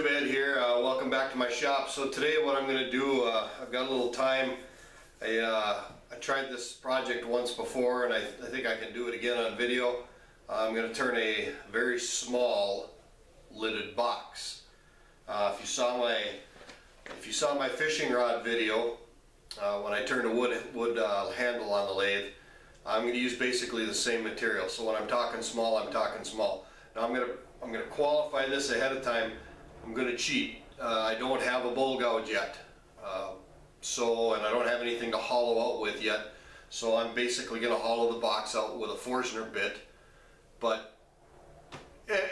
YouTube Ed here. Welcome back to my shop. So today what I'm going to do, I've got a little time. I tried this project once before and I think I can do it again on video. I'm going to turn a very small lidded box. If you saw my fishing rod video, when I turned a wood handle on the lathe, I'm going to use basically the same material. So when I'm talking small, I'm talking small. Now I'm going to qualify this ahead of time. I'm going to cheat. I don't have a bowl gouge yet, and I don't have anything to hollow out with yet. So I'm basically going to hollow the box out with a Forstner bit, but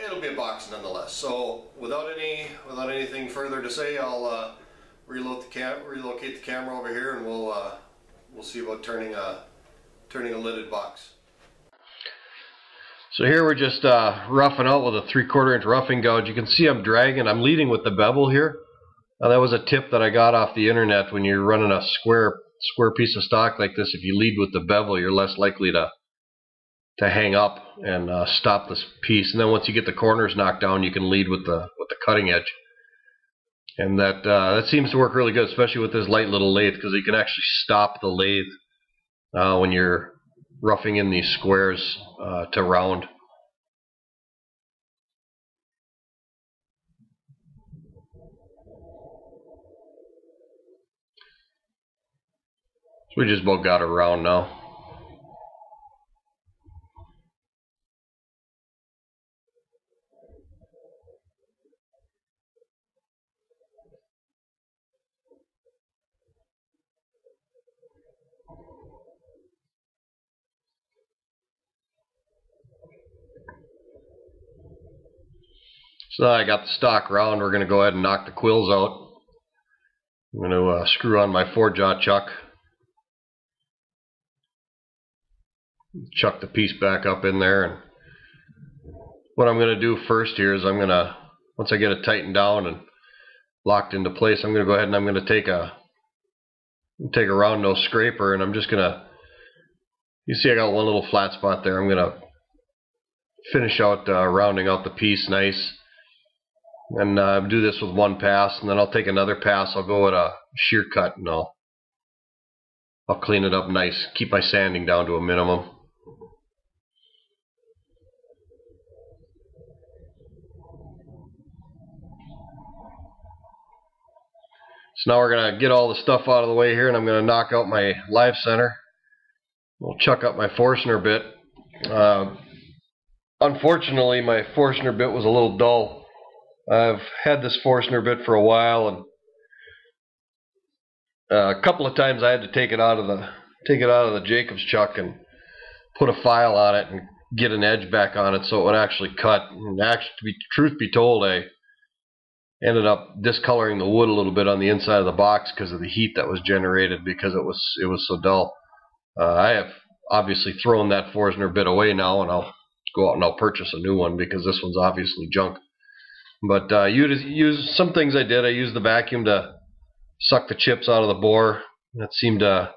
it'll be a box nonetheless. So without anything further to say, I'll relocate the camera over here, and we'll see about turning a lidded box. So here we're just roughing out with a 3/4 inch roughing gouge. You can see I'm dragging. I'm leading with the bevel here. That was a tip that I got off the internet. When you're running a square piece of stock like this, if you lead with the bevel, you're less likely to hang up and stop this piece. And then once you get the corners knocked down, you can lead with the cutting edge. And that seems to work really good, especially with this light little lathe, because you can actually stop the lathe when you're roughing in these squares to round. So we just about got it round now. So now I got the stock round. We're going to go ahead and knock the quills out. I'm going to screw on my 4-jaw chuck. Chuck the piece back up in there. And what I'm going to do first here is once I get it tightened down and locked into place, I'm going to go ahead and I'm going to take a round nose scraper, and I'm just going to, you see I got one little flat spot there. I'm going to finish out rounding out the piece nice. And do this with one pass, and then I'll take another pass. I'll go with a shear cut, and I'll clean it up nice. Keep my sanding down to a minimum. So now we're going to get all the stuff out of the way here, and I'm going to knock out my live center. We'll chuck up my Forstner bit. Unfortunately, my Forstner bit was a little dull. I've had this Forstner bit for a while, and a couple of times I had to take it out of the Jacobs chuck and put a file on it and get an edge back on it so it would actually cut. And actually, truth be told, I ended up discoloring the wood a little bit on the inside of the box because of the heat that was generated, because it was so dull. I have obviously thrown that Forstner bit away now, and I'll go out and I'll purchase a new one because this one's obviously junk. But use some things I did. I used the vacuum to suck the chips out of the bore. That seemed to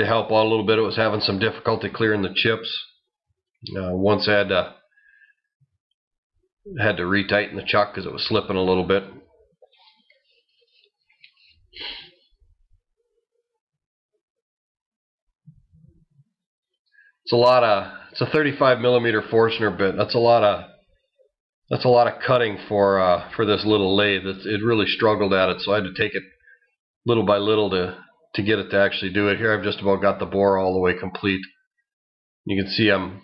help out a little bit. It was having some difficulty clearing the chips. Once I had to retighten the chuck because it was slipping a little bit. It's a 35 millimeter Forstner bit. That's a lot of cutting for this little lathe. It really struggled at it, so I had to take it little by little to get it to actually do it. Here I've just about got the bore all the way complete. You can see I'm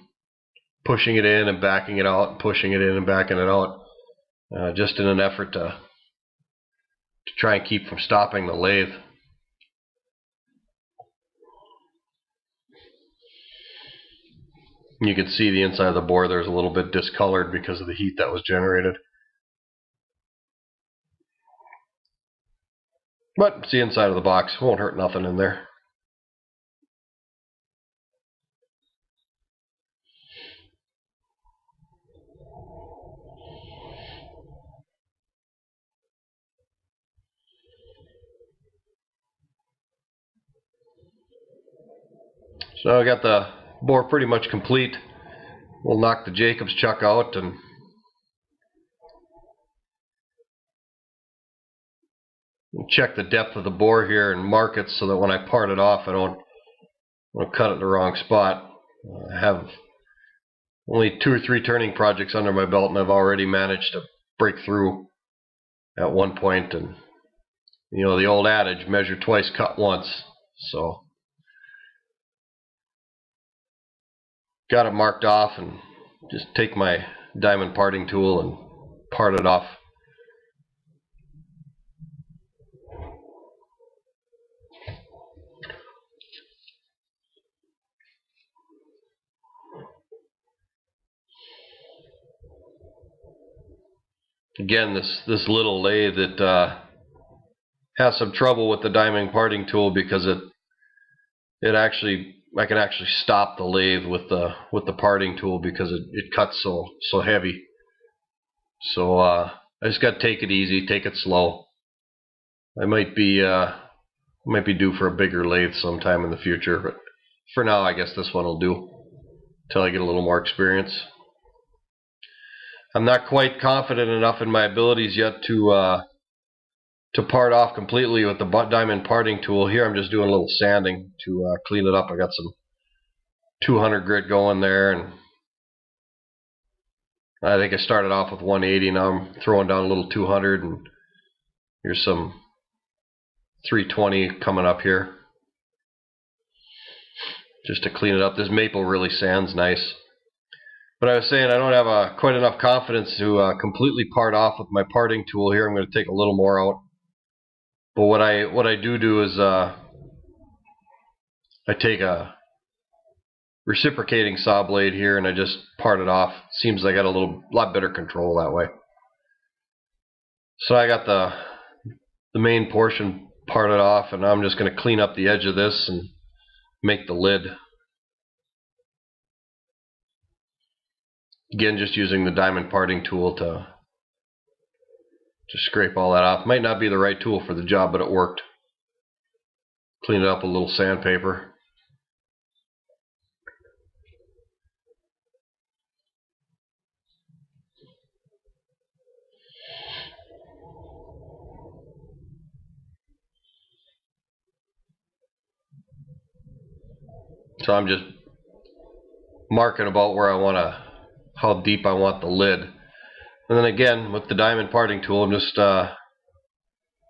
pushing it in and backing it out, pushing it in and backing it out, just in an effort to try and keep from stopping the lathe. You can see the inside of the bore there's a little bit discolored because of the heat that was generated. But it's the inside of the box. Won't hurt nothing in there. So I got the bore pretty much complete. We'll knock the Jacobs chuck out and check the depth of the bore here and mark it so that when I part it off I don't cut it in the wrong spot. I have only 2 or 3 turning projects under my belt, and I've already managed to break through at one point. And you know the old adage, measure twice, cut once. So got it marked off, and just take my diamond parting tool and part it off. Again, this little lathe that has some trouble with the diamond parting tool because I can actually stop the lathe with the parting tool because it cuts so heavy. So I just got to take it easy, take it slow. I might be due for a bigger lathe sometime in the future, but for now I guess this one will do until I get a little more experience. I'm not quite confident enough in my abilities yet to part off completely with the diamond parting tool. Here I'm just doing a little sanding to clean it up. I got some 200 grit going there, and I think I started off with 180. Now I'm throwing down a little 200, and here's some 320 coming up here just to clean it up. This maple really sands nice. But I was saying I don't have quite enough confidence to completely part off with my parting tool here. I'm going to take a little more out. But what I do is I take a reciprocating saw blade here and I just part it off. Seems like I got a lot better control that way. So I got the main portion parted off, and now I'm just going to clean up the edge of this and make the lid. Again, just using the diamond parting tool to scrape all that off. Might not be the right tool for the job, but it worked. Clean it up with a little sandpaper. So I'm just marking about where I want to, how deep I want the lid. And then again, with the diamond parting tool, I'm just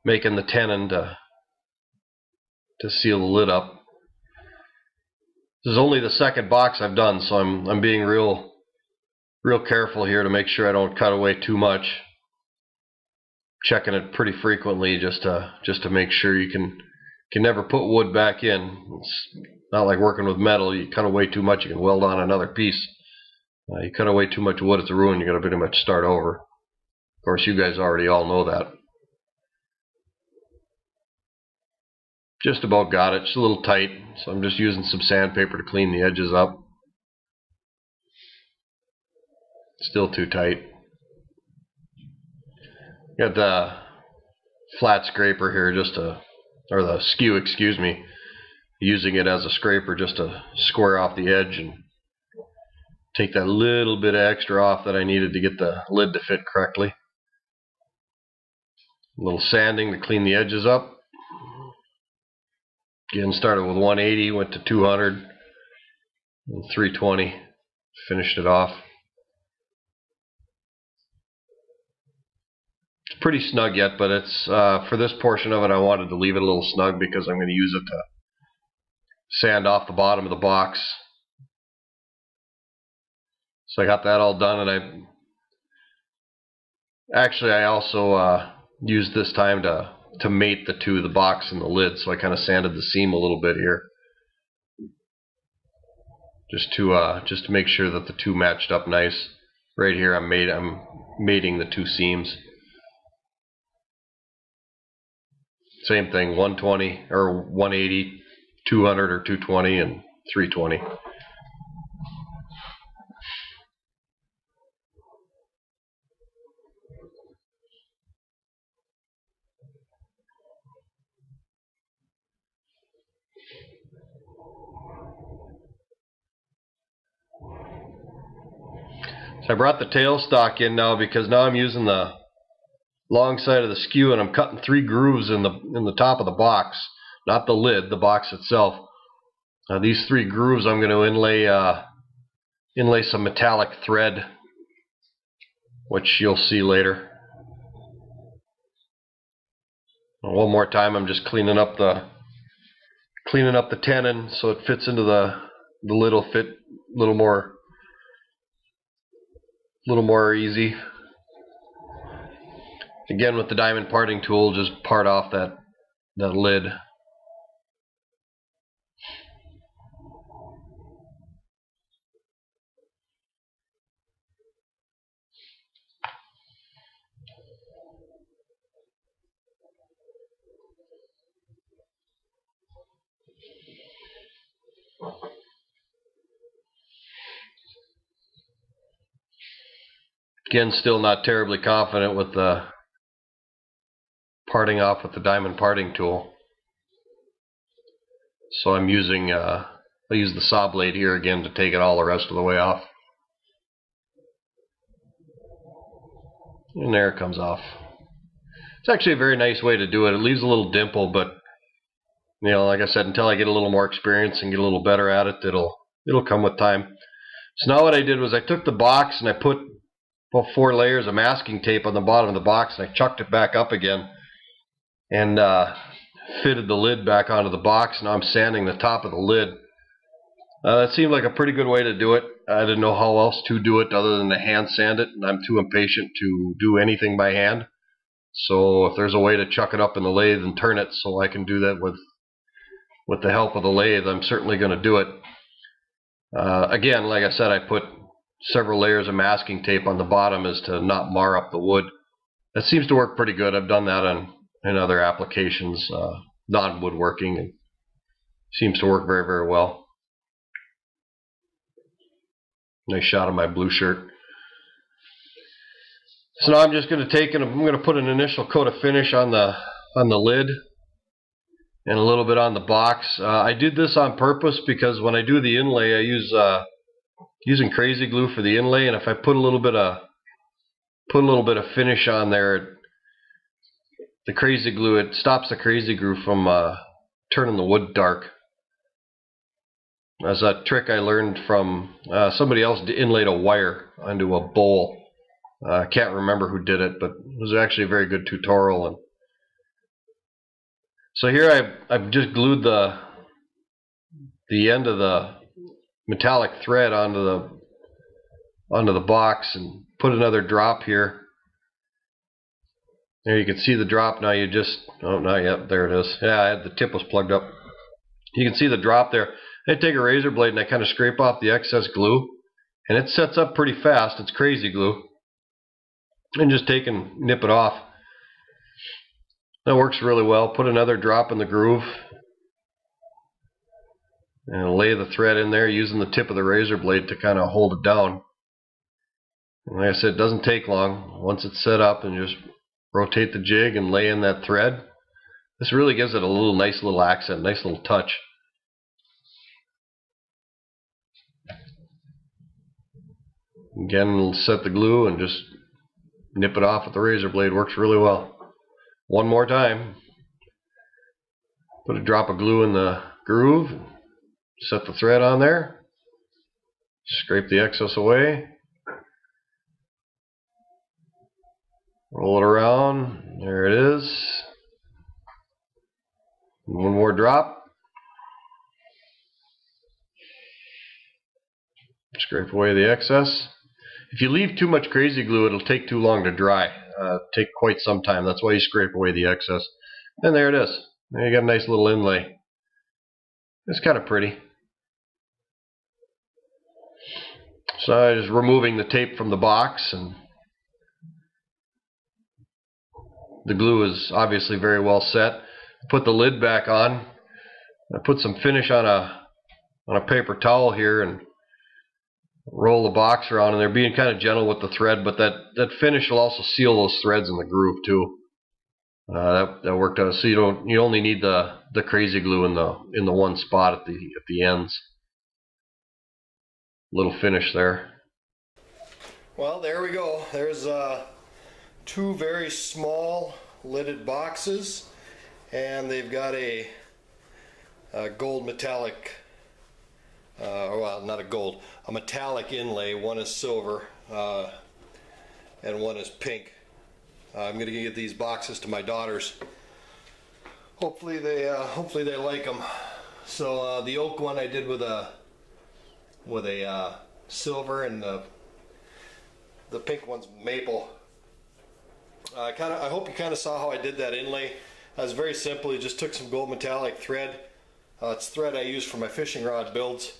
making the tenon to seal the lid up. This is only the second box I've done, so I'm being real careful here to make sure I don't cut away too much. Checking it pretty frequently just to make sure. You can never put wood back in. It's not like working with metal. You cut away too much, you can weld on another piece. You cut away too much wood, it's a ruin. You got to pretty much start over. Of course, you guys already all know that. Just about got it. Just a little tight, so I'm just using some sandpaper to clean the edges up. Still too tight. Got the flat scraper here or the skew, excuse me, using it as a scraper just to square off the edge and take that little bit of extra off that I needed to get the lid to fit correctly. A little sanding to clean the edges up. Again, started with 180, went to 200, and 320, finished it off. It's pretty snug yet, but it's for this portion of it I wanted to leave it a little snug because I'm going to use it to sand off the bottom of the box. So I got that all done, and I also used this time to mate the box and the lid. So I kind of sanded the seam a little bit here, just to make sure that the two matched up nice. Right here, I'm mating the two seams. Same thing, 120 or 180, 200 or 220, and 320. So I brought the tailstock in now because now I'm using the long side of the skew, and I'm cutting 3 grooves in the top of the box, not the lid, the box itself. These 3 grooves I'm going to inlay some metallic thread, which you'll see later. And one more time, I'm just cleaning up the tenon so it fits into the lid. Will fit a little more easy. Again, with the diamond parting tool, just part off that lid. Again, still not terribly confident with the parting off with the diamond parting tool. So I'm using, I'll use the saw blade here again to take it all the rest of the way off. And there it comes off. It's actually a very nice way to do it. It leaves a little dimple, but you know, like I said, until I get a little more experience and get a little better at it, it'll come with time. So now what I did was I took the box and I put about 4 layers of masking tape on the bottom of the box, and I chucked it back up again and fitted the lid back onto the box. Now I'm sanding the top of the lid. That seemed like a pretty good way to do it. I didn't know how else to do it other than to hand sand it, and I'm too impatient to do anything by hand. So if there's a way to chuck it up in the lathe and turn it so I can do that with the help of the lathe, I'm certainly going to do it. Again, like I said, I put several layers of masking tape on the bottom as to not mar up the wood. That seems to work pretty good. I've done that in other applications, non-woodworking, and seems to work very, very well. Nice shot of my blue shirt. So now I'm just going to take and I'm going to put an initial coat of finish on the lid and a little bit on the box. I did this on purpose because when I do the inlay, I use using crazy glue for the inlay, and if I put a little bit of finish on there, the crazy glue, it stops the crazy glue from turning the wood dark. That's a trick I learned from somebody else inlaid a wire onto a bowl. I can't remember who did it, but it was actually a very good tutorial. And so here I've just glued the end of the metallic thread onto the box and put another drop here. There you can see the drop now. You just, oh, not yet, there it is. Yeah, the tip was plugged up. You can see the drop there. I take a razor blade and I kind of scrape off the excess glue, and it sets up pretty fast. It's crazy glue. And just take and nip it off. That works really well. Put another drop in the groove and lay the thread in there using the tip of the razor blade to kind of hold it down. And like I said, it doesn't take long. Once it's set up, and just rotate the jig and lay in that thread. This really gives it a nice little accent, nice little touch. Again, we'll set the glue and just nip it off with the razor blade. Works really well. One more time. Put a drop of glue in the groove. Set the thread on there. Scrape the excess away. Roll it around. There it is. One more drop. Scrape away the excess. If you leave too much crazy glue, it'll take too long to dry. Take quite some time. That's why you scrape away the excess. And there it is. There you got a nice little inlay. It's kind of pretty. So I'm just removing the tape from the box, and the glue is obviously very well set. Put the lid back on. I put some finish on a paper towel here and roll the box around, and they're being kind of gentle with the thread, but that finish will also seal those threads in the groove too. That worked out. So you only need the crazy glue in the one spot at the ends. Little finish there. Well, there we go. There's two very small lidded boxes, and they've got a gold metallic, well, not a gold, a metallic inlay. One is silver and one is pink. I'm going to get these boxes to my daughters. Hopefully they like them. So the oak one I did with a silver, and the pink one's maple. I hope you kind of saw how I did that inlay. It was very simple. You just took some gold metallic thread. It's thread I use for my fishing rod builds.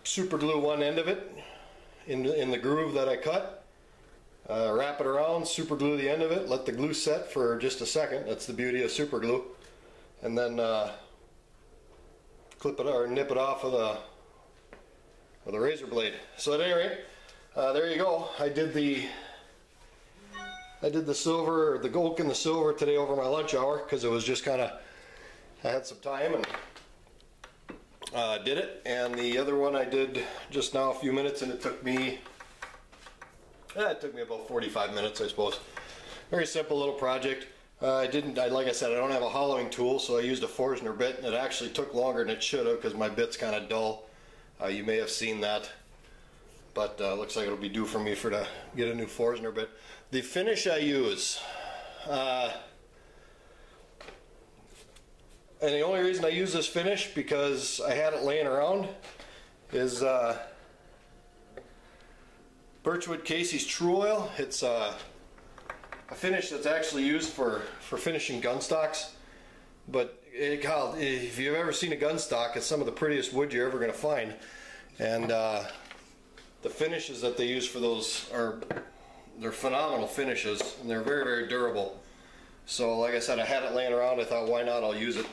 Super glue one end of it in the groove that I cut. Wrap it around, super glue the end of it, let the glue set for just a second. That's the beauty of super glue. And then clip it or nip it off with a razor blade. So at any rate, there you go. I did the silver, the oak and the silver today over my lunch hour, because it was just kind of, I had some time and did it. And the other one I did just now, a few minutes, and it took me about 45 minutes, I suppose. Very simple little project. Like I said, I don't have a hollowing tool, so I used a Forstner bit, and it actually took longer than it should have because my bit's kind of dull. You may have seen that, but looks like it'll be due for me to get a new Forstner bit. The finish I use, and the only reason I use this finish, because I had it laying around, is Birchwood Casey's True Oil. It's a finish that's actually used for finishing gun stocks. But if you've ever seen a gun stock, it's some of the prettiest wood you're ever going to find. And the finishes that they use for those they're phenomenal finishes, and they're very, very durable. So like I said, I had it laying around. I thought, why not? I'll use it.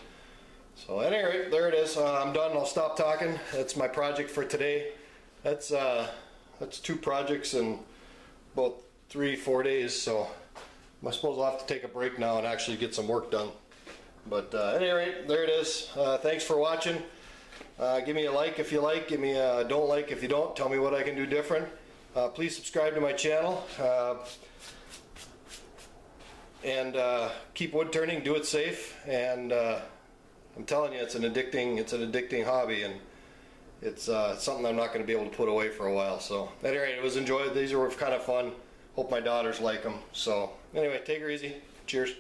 So at any rate, there it is. I'm done. I'll stop talking. That's my project for today. That's 2 projects in about 3-4 days. So I suppose I'll have to take a break now and actually get some work done. But at any rate, there it is. Thanks for watching. Give me a like if you like. Give me a don't like if you don't. Tell me what I can do different. Please subscribe to my channel. And keep wood turning. Do it safe. And I'm telling you, it's an addicting hobby, and it's something I'm not going to be able to put away for a while. So at any rate, it was enjoyed. These were kind of fun. Hope my daughters like them. So anyway, take her easy. Cheers.